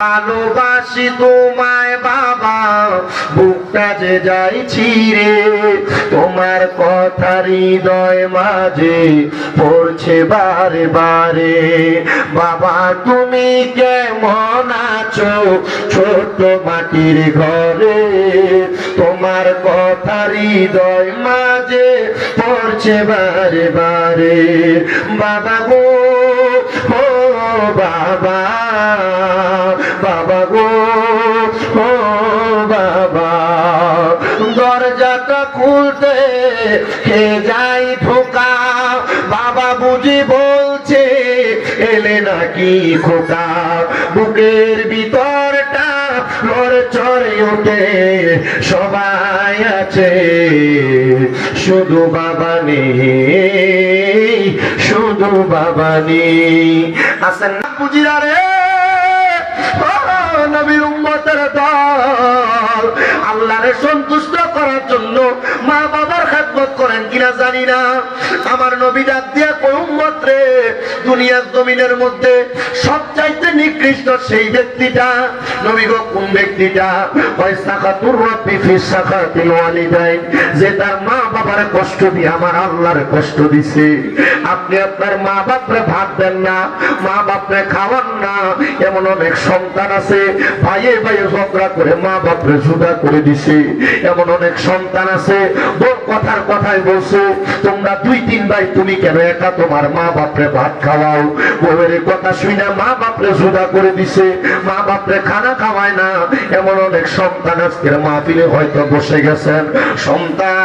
ভালোবাসি তোমায় বাবা, বুকটা যে যাই ছিঁড়ে, তোমার কথা হৃদয় মাঝে পড়ছে বারে বারে। বাবা তুমি কেমন আছো ছোট্ট মাটির ঘরে, তোমার কথা হৃদয় মাঝে পড়ছে বারে বারে। বাবা গো, ও বাবা, বাবা গো, ও বাবা, দরজাটা খুলতে কে যাই ঢোকা, বাবা বুঝি বলছে এলে নাকি খোকা। বুকের ভিতরটা নড়চড়ে ওঠে, সবাই আছে শুধু বাবা নেই, শুধু বাবা নেই। আসেন না বুঝিরা রে, নবীর উম্মতের দল, আল্লাহরে সন্তুষ্ট করার জন্য মা বাবার খেদমত করেন কিনা জানি না। আমার নবী ডাক দিয়া কই, উম্মত রে, দুনিয়ার জমিনের মধ্যে সবচাইতে নিকৃষ্ট সেই ব্যক্তিটা। নবী গো কোন ব্যক্তিটা? ওয়াইসাকাতুর রাব্বি ফি সাকাতিল ওয়ালিদাইন, যে তার মা বাবার কষ্ট দিয়ে আমার আল্লাহর কষ্ট দিছে। আপনি আপনার মা বাপরে ভাত দেন না, মা বাপরে খাওয়ান না, এমন অনেক সন্তান আছে ভাইয়ে ভাইয়ে ঝগড়া করে মা বাপরে জুদা করে দিছে। এমন অনেক সন্তান আছে বউ কথার কথাই বলছে, তোমরা দুই তিন ভাই, তুমি কেন একা তোমার মা বাপরে ভাত খাওয়াও? বউয়ের কথা শুনে মা বাপরে জুদা করে দিছে, মা বাপরে খানা খাওয়ায় না। এমন অনেক সন্তান আজকের মাহফিলে হয়তো বসে গেছেন। সন্তান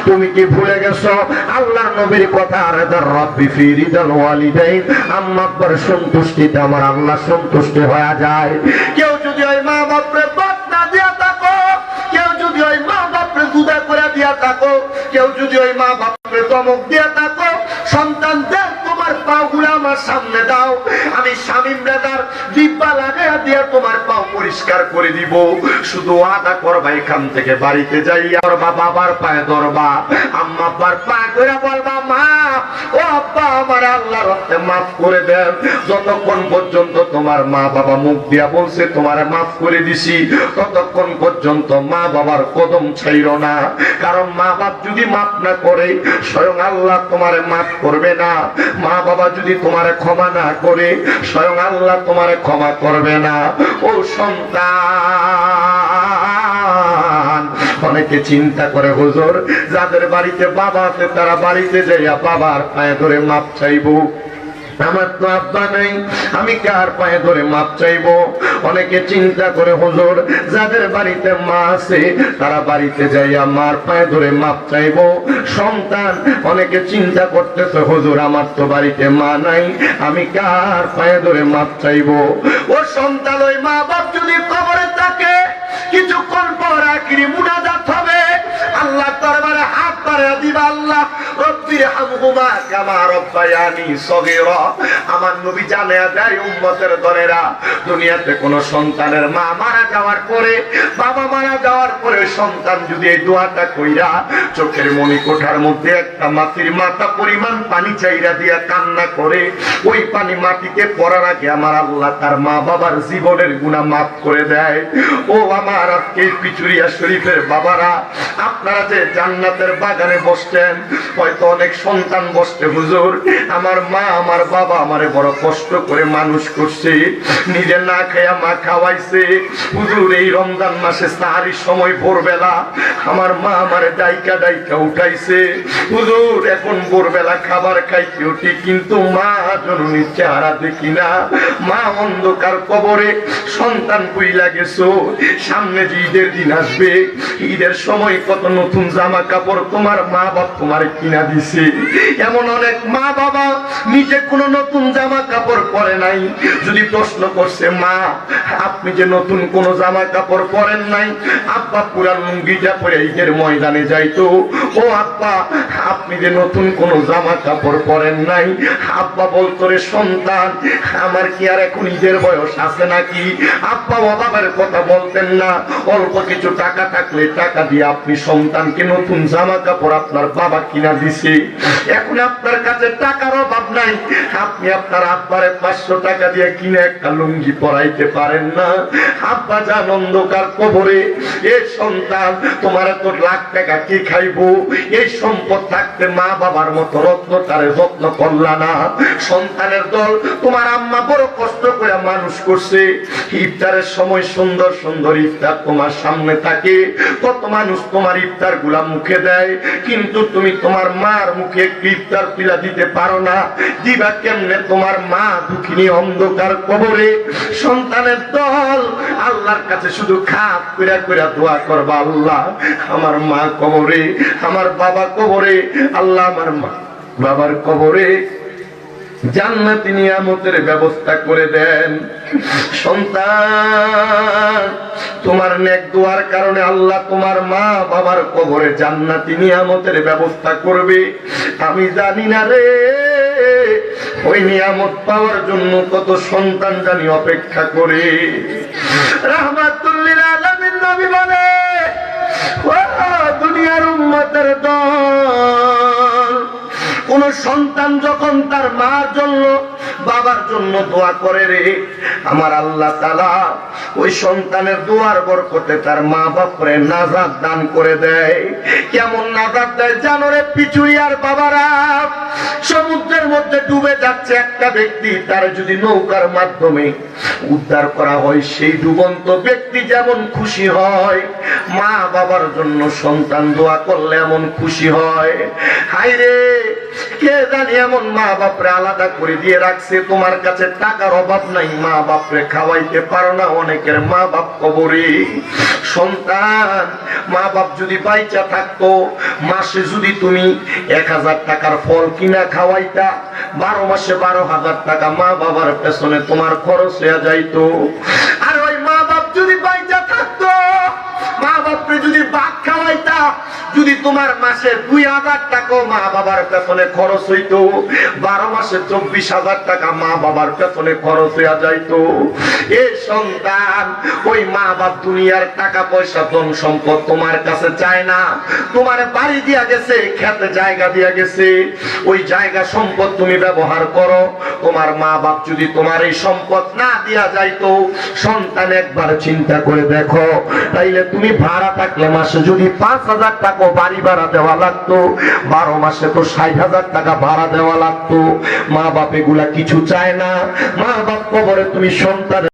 তুমি কি ভুলে গেছো আল্লাহর নবীর কথা? আর রাব্বি ফি রিদাল ওয়ালিদাইন, আম্মা আব্বার সন্তুষ্টিতে আমার আল্লাহ সন্তুষ্ট হয়ে যায়। কেউ যদি ওই মা বাপরে ভাত না দিয়া থাকো, কেউ যদি ওই মা বাপরে জুদা করে দিয়া থাকো, কেউ যদি ওই মা বাপরে ধমক দিয়া থাকো, সন্তানদের তোমার পাগুলো আমার সামনে দাও, আমি শামীম রাজার জিব্বা লাগাইয়া দিয়া তোমার পাও পরিষ্কার করে দিব। শুধু আদা করবা, এখান থেকে বাড়িতে যাইয়া বাবার পায়ে ধরবা, আম্মা আব্বার পায়ে ধরে বলবা, মা ও আব্বা আমার আল্লাহর রাস্তে মাফ করে দেন। যতক্ষণ পর্যন্ত তোমার মা বাবা মুখ দিয়া বলছে তোমার মাফ করে দিছি, ততক্ষণ পর্যন্ত মা বাবার কদম ছাইরো না। কারণ মা বাপ যদি মাফ না করে, স্বয়ং আল্লাহ তোমারে মাফ করবে না। মা বাবা যদি তোমারে ক্ষমা না করে, স্বয়ং আল্লাহ তোমারে ক্ষমা করবে না। ও সন্তান, অনেকে চিন্তা করে হুজুর যাদের বাড়িতে বাবা আছে তারা বাড়িতে যাইয়া বাবার পায়ে ধরে মাপ চাইবো, আমার তো আব্বা নাই, আমি কার পায়ে ধরে মাপ চাইবো? অনেকে চিন্তা করে হুজুর যাদের বাড়িতে মা আছে তারা বাড়িতে যাইয়া মার পায়ে ধরে মাপ চাইবো। সন্তান অনেকে চিন্তা করতেছে হুজুর আমার তো বাড়িতে মা নাই, আমি কার পায়ে ধরে মাপ চাইবো? ও সন্তান, ওই মা বাপ যদি কবরে থাকে কিছুক্ষণ পর আখিরি মুনাজাত হবে, আল্লাহ দরবারে হাত বাড়িয়ে দিবা, আল্লাহ রব্বির হামহুমা কামা রব্বায়ানি সগীরা। আমার নবী জানায়া দেয় উম্মতের দলেরা, দুনিয়াতে কোন সন্তানের মা মারা যাওয়ার পরে, বাবা মারা যাওয়ার পরে সন্তান যদি এই দোয়াটা কইরা চোখের মণিকোঠার মধ্যে একটা মাটির মাথা পরিমাণ পানি চাইরা দিয়া কান্না করে, ওই পানি মাটিতে পড়ার আগে আমার আল্লাহ তার মা বাবার জীবনের গুনাহ মাফ করে দেয়। ও আমার আজকে পিচুরিয়া শরীফের বাবারা, আপনারা যে জান্নাতের বাগানে বসতেন, হয়তো অনেক সন্তান বসতে, হুজুর আমার মা আমার বাবা আমারে বড় কষ্ট করে মানুষ করছে, নিজে না খাইয়া মা খাওয়াইছে। হুজুর এই রমজান মাসে সাহারির সময় ভোরবেলা আমার মা আমারে ডাইকা ডাইকা উঠাইছে। হুজুর এখন ভোরবেলা খাবার খাইতে উঠি, কিন্তু মা জননীর চেহারা দেখি না। মা অন্ধকার কবরে, সন্তান কইলা গেছো, সামনে যে ঈদের দিন আসবে, ঈদের সময় কত নতুন জামা কাপড় তোমার মা বাপ তোমার কিনা দিছে। এমন অনেক মা বাবা নিজে কোনো নতুন জামা কাপড় পরে নাই, যদি প্রশ্ন করছে মা আপনি যে নতুন কোন জামা কাপড় পরেন নাই, আব্বা পুরান লুঙ্গিটা পরে ঈদের ময়দানে যাইতো, ও আব্বা আপনি যে নতুন কোন জামা কাপড় পরেন নাই, আব্বা বলতো রে সন্তান আমার কি আর এখন ঈদের বয়স আছে নাকি? আব্বা বাবার কথা বলতেন না, অল্প কিছু টাকা থাকলে টাকা দিয়ে আপনি সন্তানকে নতুন জামা কাপড় আপনার বাবা কিনা দিছে। এখন আপনার কাছে টাকার অভাব নাই, আপনি আপনার আব্বারে 500 টাকা দিয়ে কিনে একটা লুঙ্গি পরাইতে পারেন না। আব্বা যান অন্ধকার কবরে, এই সন্তান তোমার তো লাখ টাকা কি খাইবো, এই সম্পদ থাকতে মা বাবার মতো রত্নটারে যত্ন করলা না। সন্তানের দল তোমার আম্মা বড় কষ্ট করে মানুষ করছে, ইফতারের সময় সুন্দর সুন্দর ইফতার তোমার সামনে থাকে, কত মানুষ তোমার ইফতার গুলা মুখে দেয়, কিন্তু তুমি তোমার মার মুখে একটু ইফতার তুলা দিতে পারো না। দিবা কেমনে? তোমার মা দুঃখিনী অন্ধকার কবরে। সন্তানের দল আল্লাহর কাছে শুধু খাপ কইরা কইরা দোয়া করবা, আল্লাহ আমার মা কবরে, আমার বাবা কবরে, আল্লাহ আমার মা বাবার কবরে জান্নাতি নিয়ামতের ব্যবস্থা করে দেন। সন্তান তোমার নেক দোয়ার কারণে আল্লাহ তোমার মা বাবার কবরে জান্নাতি নিয়ামতের ব্যবস্থা করবে। আমি জানি না রে, ওই নিয়ামত পাওয়ার জন্য কত সন্তান জানি অপেক্ষা করে। রাহমাতুল লিল আলামিন নবী বলে, ও দুনিয়ার উম্মতের দল, কোন সন্তান যখন তার মার জন্য বাবার জন্য দোয়া করে রে, আমার আল্লাহ তাআলা ওই সন্তানের দোয়ার বরকতে তার মা বাপরে নাজাত দান করে দেয়। কেমন নাজাত দেয় জানো রে? পিছুইয়ার বাবারা সমুদ্রের মধ্যে ডুবে যাচ্ছে একটা ব্যক্তি, তার যদি নৌকার মাধ্যমে উদ্ধার করা হয়, সেই ডুবন্ত ব্যক্তি যেমন খুশি হয়, মা বাবার জন্য সন্তান দোয়া করলে এমন খুশি হয়। হায় রে, কে জানি এমন মা বাপরে আলাদা করে দিয়ে রাখছে। তোমার কাছে টাকার অভাব নাই, মা বাপরে খাওয়াইতে পারো না, অনেকের মা বাপ কবরে। সন্তান মা বাপ যদি বাইচা থাকতো, মাসে যদি তুমি 1000 টাকার ফল কিনা খাওয়াইতা, 12 মাসে 12,000 টাকা মা বাবার পেছনে তোমার খরচ হয়ে যাইতো। আর ওই মা বাপ যদি বাইচা থাকতো, মা বাপরে যদি ভাত খাওয়াইতা, যদি তোমার মাসে 2000 টাকা মা বাবার পেছনে খরচ হইতো, 12 মাসে 24,000 টাকা মা বাবার পেছনে খরচ হইয়া যাইতো। এ সন্তান, ওই মা বাপ দুনিয়ার টাকা পয়সা ধন সম্পদ তোমার কাছে চায় না। তোমার বাড়ি দিয়া গেছে, খেতে জায়গা দিয়া গেছে, ওই জায়গা সম্পদ তুমি ব্যবহার করো। তোমার মা বাপ যদি তোমার এই সম্পদ না দিয়া যাইতো, সন্তান একবার চিন্তা করে দেখো, তাইলে তুমি ভাড়া থাকলে মাসে যদি 5,000 টাকা বাড়ি ভাড়া দেওয়া লাগতো, 12 মাসে তো 60,000 টাকা ভাড়া দেওয়া লাগতো। মা বাপ এগুলা কিছু চায় না। মা বাপ কবরে তুমি সন্তান